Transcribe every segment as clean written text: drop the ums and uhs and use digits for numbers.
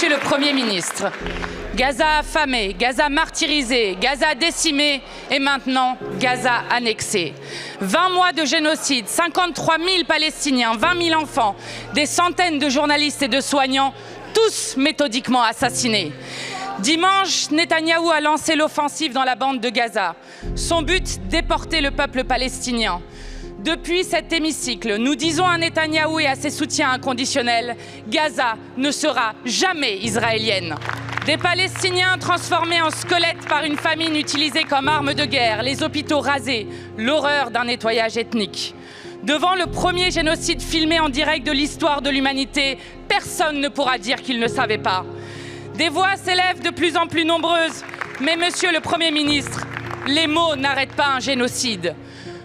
Monsieur le Premier ministre, Gaza affamé, Gaza martyrisé, Gaza décimé et maintenant Gaza annexé. 20 mois de génocide, 53 000 Palestiniens, 20 000 enfants, des centaines de journalistes et de soignants, tous méthodiquement assassinés. Dimanche, Netanyahou a lancé l'offensive dans la bande de Gaza. Son but, déporter le peuple palestinien. Depuis cet hémicycle, nous disons à Netanyahou et à ses soutiens inconditionnels, Gaza ne sera jamais israélienne. Des Palestiniens transformés en squelettes par une famine utilisée comme arme de guerre, les hôpitaux rasés, l'horreur d'un nettoyage ethnique. Devant le premier génocide filmé en direct de l'histoire de l'humanité, personne ne pourra dire qu'il ne savait pas. Des voix s'élèvent de plus en plus nombreuses, mais Monsieur le Premier ministre, les mots n'arrêtent pas un génocide.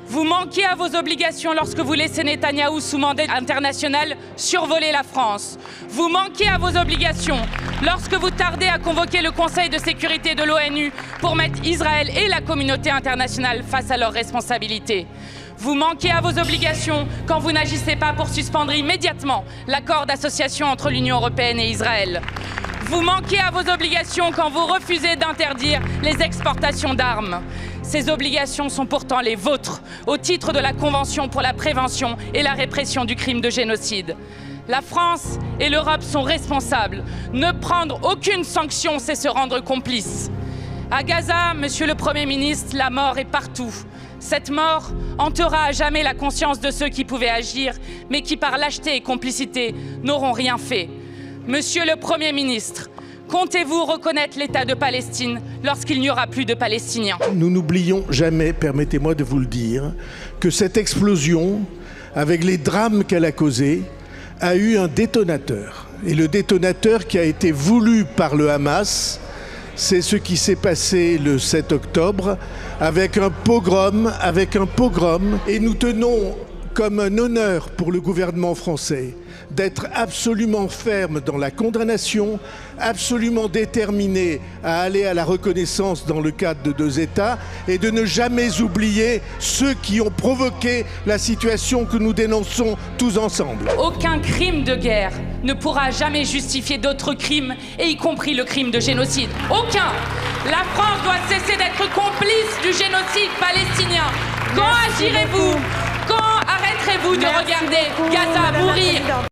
Vous manquez à vos obligations lorsque vous laissez Netanyahou sous mandat international survoler la France. Vous manquez à vos obligations lorsque vous tardez à convoquer le Conseil de sécurité de l'ONU pour mettre Israël et la communauté internationale face à leurs responsabilités. Vous manquez à vos obligations quand vous n'agissez pas pour suspendre immédiatement l'accord d'association entre l'Union européenne et Israël. Vous manquez à vos obligations quand vous refusez d'interdire les exportations d'armes. Ces obligations sont pourtant les vôtres, au titre de la Convention pour la prévention et la répression du crime de génocide. La France et l'Europe sont responsables. Ne prendre aucune sanction, c'est se rendre complice. À Gaza, Monsieur le Premier ministre, la mort est partout. Cette mort hantera à jamais la conscience de ceux qui pouvaient agir, mais qui, par lâcheté et complicité, n'auront rien fait. Monsieur le Premier ministre, comptez-vous reconnaître l'État de Palestine lorsqu'il n'y aura plus de Palestiniens? Nous n'oublions jamais, permettez-moi de vous le dire, que cette explosion, avec les drames qu'elle a causés, a eu un détonateur. Et le détonateur qui a été voulu par le Hamas, c'est ce qui s'est passé le 7 octobre avec un pogrom. Et nous tenons comme un honneur pour le gouvernement français d'être absolument ferme dans la condamnation, absolument déterminé à aller à la reconnaissance dans le cadre de 2 États et de ne jamais oublier ceux qui ont provoqué la situation que nous dénonçons tous ensemble. Aucun crime de guerre ne pourra jamais justifier d'autres crimes, et y compris le crime de génocide. Aucun! La France doit cesser d'être complice du génocide palestinien. Quand agirez-vous? Quand arrêterez-vous de regarder Gaza mourir?